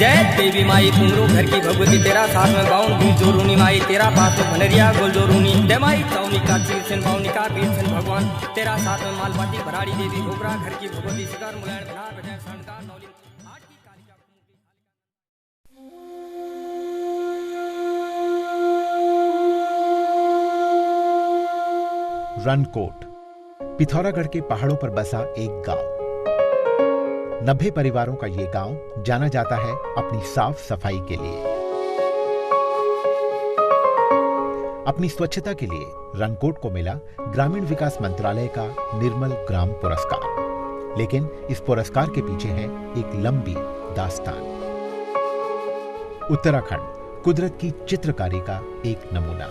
जय देवी माई तुमरो घर की भगवती तेरा साथ में बाउन गुल जोरूनी माई तेरा पास में भनरिया गोल जोरूनी दे माई चौनी का तीरसन बाउनी का बीरसन भगवान तेरा साथ में मालवाती भराड़ी देवी घोगरा घर की भगवती शिकार मुलायन बना बजाय शरणकार नौली आठ की कालिका रनकोट पिथौरागढ़ के पहाड़ों पर बसा एक गांव। 90 परिवारों का ये गांव जाना जाता है अपनी साफ सफाई के लिए। अपनी स्वच्छता के लिए रनकोट को मिला ग्रामीण विकास मंत्रालय का निर्मल ग्राम पुरस्कार। लेकिन इस पुरस्कार के पीछे है एक लंबी दास्तान। उत्तराखंड कुदरत की चित्रकारी का एक नमूना।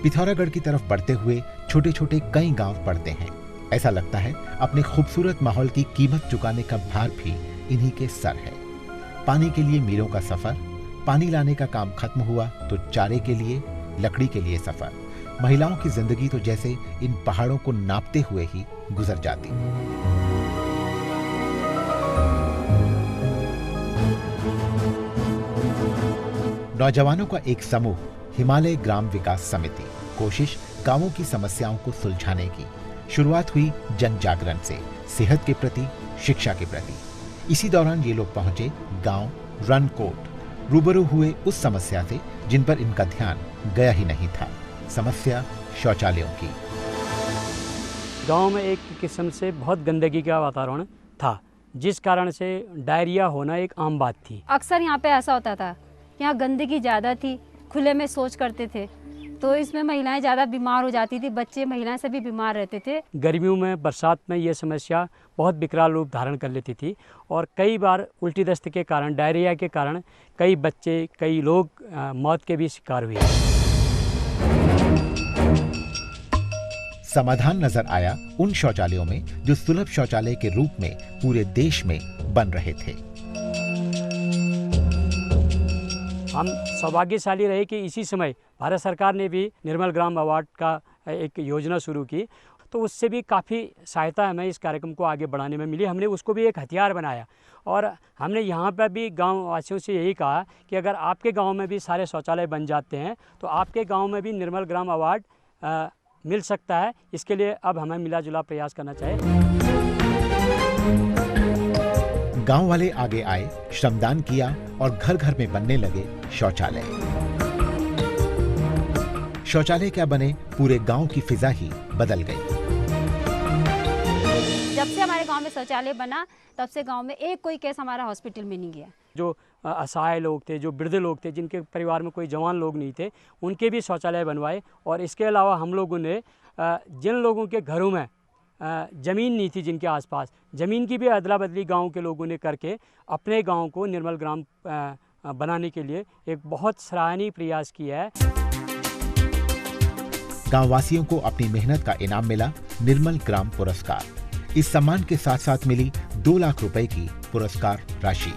पिथौरागढ़ की तरफ बढ़ते हुए छोटे छोटे कई गांव पड़ते हैं। ऐसा लगता है अपने खूबसूरत माहौल की कीमत चुकाने का भार भी इन्हीं के सर है। पानी के लिए मीलों का सफर, पानी लाने का काम खत्म हुआ तो चारे के लिए, लकड़ी के लिए सफर। महिलाओं की जिंदगी तो जैसे इन पहाड़ों को नापते हुए ही गुजर जाती। नौजवानों का एक समूह हिमालय ग्राम विकास समिति, कोशिश गांवों की समस्याओं को सुलझाने की। शुरुआत हुई जन जागरण से, सेहत के प्रति, शिक्षा के प्रति। इसी दौरान ये लोग पहुंचे गांव रनकोट। रूबरू हुए उस समस्या से जिन पर इनका ध्यान गया ही नहीं था, समस्या शौचालयों की। गांव में एक किस्म से बहुत गंदगी का वातावरण था, जिस कारण से डायरिया होना एक आम बात थी। अक्सर यहाँ पे ऐसा होता था, यहाँ गंदगी ज़्यादा थी, खुले में शौच करते थे, तो इसमें महिलाएं ज़्यादा बीमार हो जाती थी, बच्चे महिलाएं सभी बीमार रहते थे। गर्मियों में, बरसात में ये समस्या बहुत विकराल रूप धारण कर लेती थी और कई बार उल्टी दस्त के कारण, डायरिया के कारण कई बच्चे, कई लोग मौत के भी शिकार हुए। समाधान नजर आया उन शौचालयों में जो सुलभ शौचालय के रूप में पूरे देश में बन रहे थे। हम सौभाग्यशाली रहे कि इसी समय भारत सरकार ने भी निर्मल ग्राम अवार्ड का एक योजना शुरू की, तो उससे भी काफ़ी सहायता हमें इस कार्यक्रम को आगे बढ़ाने में मिली। हमने उसको भी एक हथियार बनाया और हमने यहाँ पर भी गांव वासियों से यही कहा कि अगर आपके गांव में भी सारे शौचालय बन जाते हैं तो आपके गांव में भी निर्मल ग्राम अवार्ड मिल सकता है। इसके लिए अब हमें मिला जुला प्रयास करना चाहिए। गांव वाले आगे आए, श्रमदान किया और घर घर में बनने लगे शौचालय। शौचालय क्या बने, पूरे गांव की फिजा ही बदल गई। जब से हमारे गांव में शौचालय बना, तब से गांव में एक कोई केस हमारा हॉस्पिटल में नहीं गया। जो असहाय लोग थे, जो वृद्ध लोग थे, जिनके परिवार में कोई जवान लोग नहीं थे, उनके भी शौचालय बनवाए। और इसके अलावा हम लोगों ने जिन लोगों के घरों में ज़मीन नहीं थी, जिनके आसपास ज़मीन की भी अदला बदली गांव के लोगों ने करके अपने गांव को निर्मल ग्राम बनाने के लिए एक बहुत सराहनीय प्रयास किया है। गांव वासियों को अपनी मेहनत का इनाम मिला निर्मल ग्राम पुरस्कार। इस सम्मान के साथ साथ मिली 2 लाख रुपए की पुरस्कार राशि।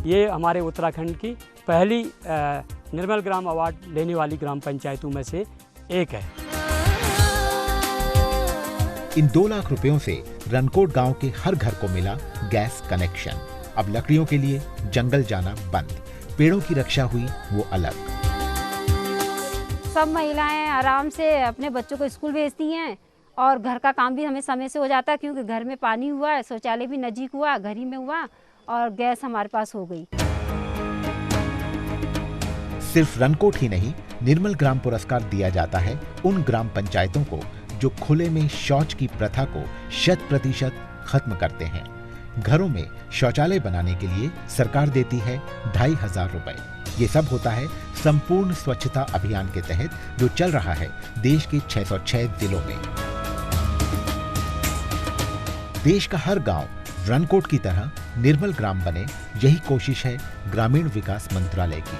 ये हमारे उत्तराखंड की पहली निर्मल ग्राम अवार्ड लेने वाली ग्राम पंचायतों में से एक है। इन 2 लाख रुपयों से रनकोट गांव के हर घर को मिला गैस कनेक्शन। अब लकड़ियों के लिए जंगल जाना बंद, पेड़ों की रक्षा हुई वो अलग। सब महिलाएं आराम से अपने बच्चों को स्कूल भेजती हैं और घर का काम भी हमें समय से हो जाता है, क्योंकि घर में पानी हुआ, शौचालय भी नजीक हुआ, घर ही में हुआ और गैस हमारे पास हो गई। सिर्फ रनकोट ही नहीं, निर्मल ग्राम पुरस्कार दिया जाता है उन ग्राम पंचायतों को जो खुले में शौच की प्रथा को 100% खत्म करते हैं। घरों में शौचालय बनाने के लिए सरकार देती है 2500 रुपए। ये सब होता है संपूर्ण स्वच्छता अभियान के तहत, जो चल रहा है देश के 606 जिलों में। देश का हर गांव रनकोट की तरह निर्मल ग्राम बने, यही कोशिश है ग्रामीण विकास मंत्रालय की।